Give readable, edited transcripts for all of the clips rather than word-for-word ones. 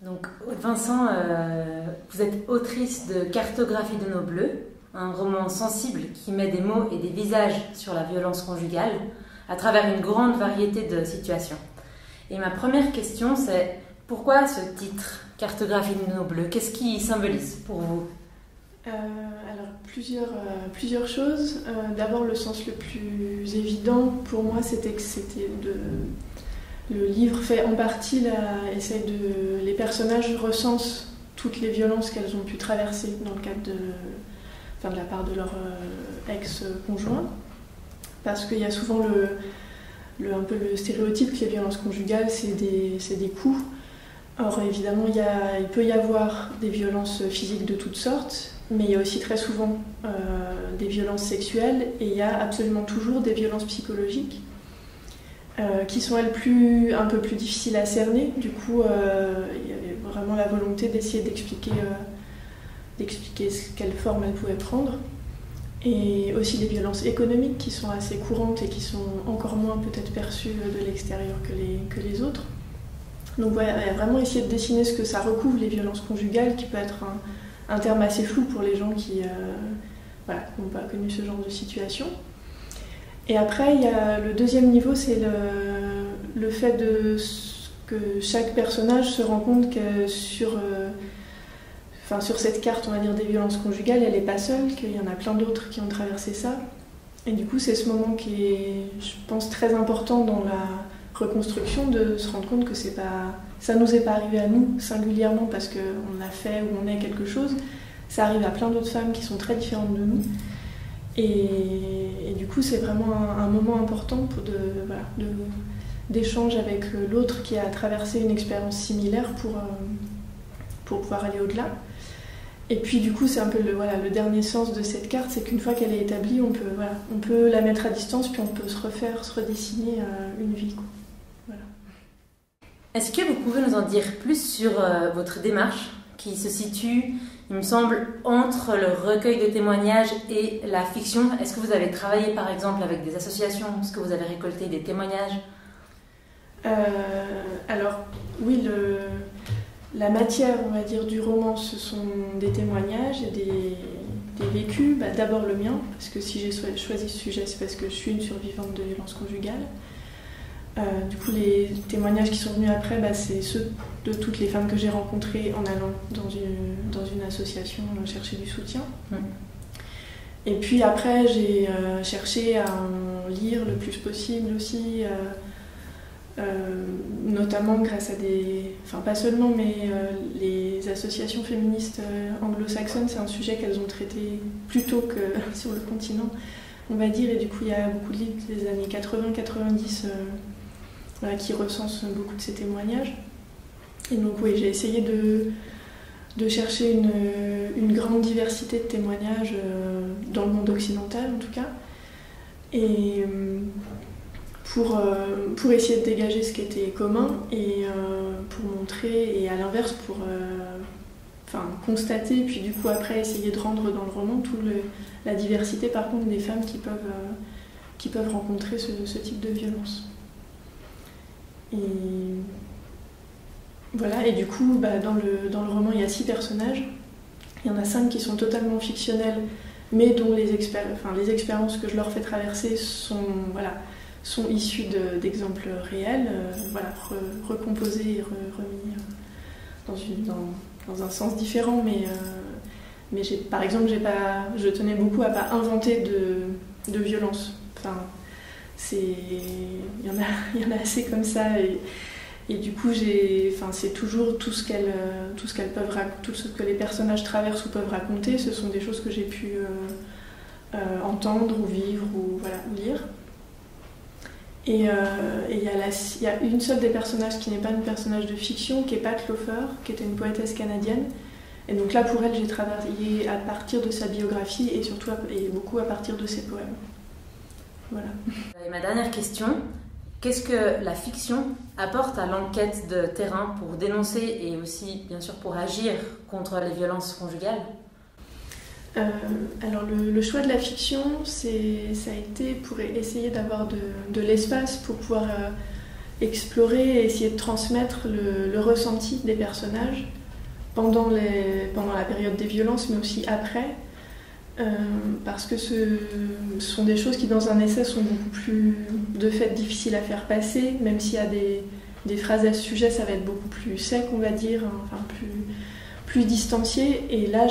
Donc, Aude Vincent, vous êtes autrice de Cartographie de nos bleus, un roman sensible qui met des mots et des visages sur la violence conjugale à travers une grande variété de situations. Et ma première question, c'est pourquoi ce titre, Cartographie de nos bleus? Qu'est-ce qui symbolise pour vous? Alors, plusieurs choses. D'abord, le sens le plus évident pour moi, c'était que le livre fait en partie les personnages recensent toutes les violences qu'elles ont pu traverser dans le cadre de la part de leur ex-conjoint, parce qu'il y a souvent un peu le stéréotype que les violences conjugales c'est des coups. Or évidemment il peut y avoir des violences physiques de toutes sortes, mais il y a aussi très souvent des violences sexuelles, et il y a absolument toujours des violences psychologiques qui sont elles un peu plus difficiles à cerner. Du coup, il y avait vraiment la volonté d'essayer d'expliquer quelle forme elles pouvaient prendre. Et aussi les violences économiques qui sont assez courantes et qui sont encore moins peut-être perçues de l'extérieur que les autres. Donc voilà, il y a vraiment essayé de dessiner ce que ça recouvre, les violences conjugales, qui peut être un terme assez flou pour les gens qui n'ont pas connu ce genre de situation. Et après, il y a le deuxième niveau, c'est le fait que chaque personnage se rend compte que sur cette carte, on va dire, des violences conjugales, elle n'est pas seule, qu'il y en a plein d'autres qui ont traversé ça. Et du coup, c'est ce moment qui est, je pense, très important dans la reconstruction, de se rendre compte que ça nous est pas arrivé à nous singulièrement parce qu'on a fait ou on est quelque chose. Ça arrive à plein d'autres femmes qui sont très différentes de nous. Et du coup, c'est vraiment un moment important d'échange avec l'autre qui a traversé une expérience similaire pour pouvoir aller au-delà. Et puis du coup, c'est un peu le dernier sens de cette carte, c'est qu'une fois qu'elle est établie, on peut la mettre à distance, puis on peut se redessiner une vie, quoi. Voilà. Est-ce que vous pouvez nous en dire plus sur votre démarche qui se situe, il me semble, entre le recueil de témoignages et la fiction? Est-ce que vous avez travaillé par exemple avec des associations? Est-ce que vous avez récolté des témoignages? Alors oui, la matière, on va dire, du roman, ce sont des témoignages et des vécus. D'abord le mien, parce que si j'ai choisi ce sujet, c'est parce que je suis une survivante de violences conjugales. Du coup, les témoignages qui sont venus après, c'est ceux de toutes les femmes que j'ai rencontrées en allant dans une association chercher du soutien. Et puis après, j'ai cherché à en lire le plus possible aussi, notamment grâce à pas seulement, mais les associations féministes anglo-saxonnes, c'est un sujet qu'elles ont traité plus tôt que sur le continent, on va dire, et du coup il y a beaucoup de livres des années 80-90 qui recensent beaucoup de ces témoignages. Et donc oui, j'ai essayé de chercher une grande diversité de témoignages dans le monde occidental en tout cas, et pour essayer de dégager ce qui était commun et pour montrer, et à l'inverse pour constater, puis du coup après essayer de rendre dans le roman toute la diversité par contre des femmes qui peuvent rencontrer ce type de violence. Et voilà, et du coup dans le roman il y a 6 personnages, il y en a 5 qui sont totalement fictionnels mais dont les expériences que je leur fais traverser sont issues d'exemples réels, recomposés et remis dans un sens différent, mais par exemple je tenais beaucoup à pas inventer de violence. Il y en a assez comme ça, et du coup c'est toujours tout ce que les personnages traversent ou peuvent raconter, ce sont des choses que j'ai pu entendre ou vivre ou lire. Et il y a une seule des personnages qui n'est pas un personnage de fiction, qui est Pat Lofer, qui était une poétesse canadienne. Et donc là, pour elle, j'ai travaillé à partir de sa biographie et surtout beaucoup à partir de ses poèmes. Voilà. Et ma dernière question, qu'est-ce que la fiction apporte à l'enquête de terrain pour dénoncer et aussi, bien sûr, pour agir contre les violences conjugales? Alors le choix de la fiction, ça a été pour essayer d'avoir de l'espace pour pouvoir explorer et essayer de transmettre le ressenti des personnages pendant la période des violences, mais aussi après, parce que ce sont des choses qui, dans un essai, sont beaucoup plus, de fait, difficiles à faire passer, même s'il y a des phrases à ce sujet, ça va être beaucoup plus sec, on va dire, enfin plus distancié. Et là,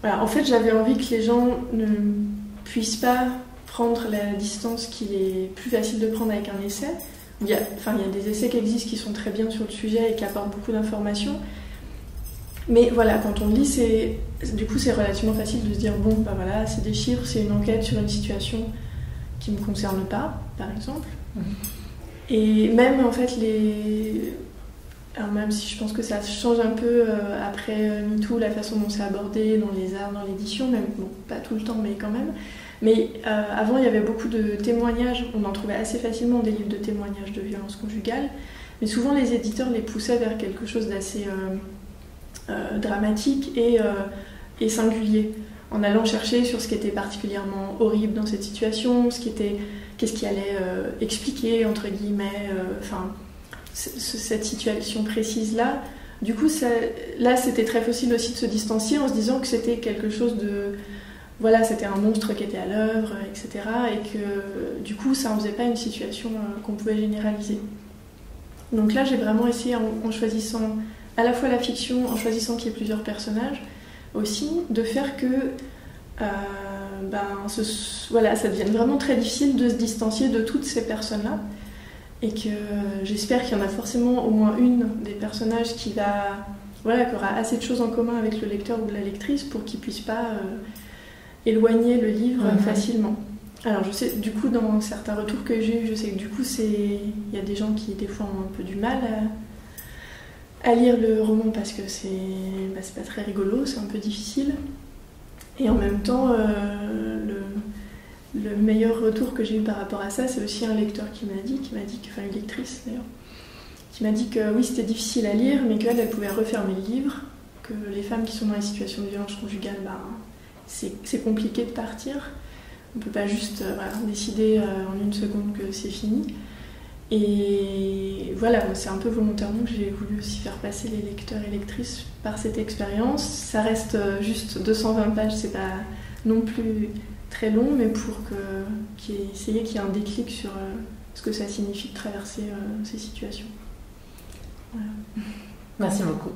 en fait, j'avais envie que les gens ne puissent pas prendre la distance qu'il est plus facile de prendre avec un essai. Il y a des essais qui existent qui sont très bien sur le sujet et qui apportent beaucoup d'informations. Mais voilà, quand on lit, c'est relativement facile de se dire bon, bah voilà, c'est des chiffres, c'est une enquête sur une situation qui ne me concerne pas, par exemple. Et même en fait, alors même si je pense que ça change un peu après MeToo, la façon dont c'est abordé dans les arts, dans l'édition, même bon, pas tout le temps, mais quand même. Mais avant, il y avait beaucoup de témoignages, on en trouvait assez facilement des livres de témoignages de violences conjugales, mais souvent les éditeurs les poussaient vers quelque chose d'assez dramatique et singulier, en allant chercher sur ce qui était particulièrement horrible dans cette situation, qu'est-ce qui allait expliquer, entre guillemets, cette situation précise-là. Du coup, là, c'était très facile aussi de se distancier en se disant que c'était quelque chose de... Voilà, c'était un monstre qui était à l'œuvre, etc. Et que, du coup, ça en faisait pas une situation qu'on pouvait généraliser. Donc là, j'ai vraiment essayé, en choisissant à la fois la fiction, en choisissant qu'il y ait plusieurs personnages, aussi, de faire que ça devienne vraiment très difficile de se distancier de toutes ces personnes-là. Et que j'espère qu'il y en a forcément au moins une des personnages qui aura assez de choses en commun avec le lecteur ou la lectrice pour qu'il ne puisse pas éloigner le livre facilement. Alors je sais, du coup, dans certains retours que j'ai eus, je sais que du coup, il y a des gens qui des fois ont un peu du mal à lire le roman parce que c'est pas très rigolo, c'est un peu difficile. Et en même temps, le meilleur retour que j'ai eu par rapport à ça, c'est aussi un lecteur qui m'a dit enfin une lectrice d'ailleurs, qui m'a dit que oui, c'était difficile à lire, mais qu'elle pouvait refermer le livre, que les femmes qui sont dans les situations de violence conjugale, c'est compliqué de partir. On ne peut pas juste décider en une seconde que c'est fini. Et voilà, c'est un peu volontairement que j'ai voulu aussi faire passer les lecteurs et lectrices par cette expérience. Ça reste juste 220 pages, c'est pas non plus très long, mais pour qu'il y ait un déclic sur ce que ça signifie de traverser ces situations. Voilà. Merci beaucoup.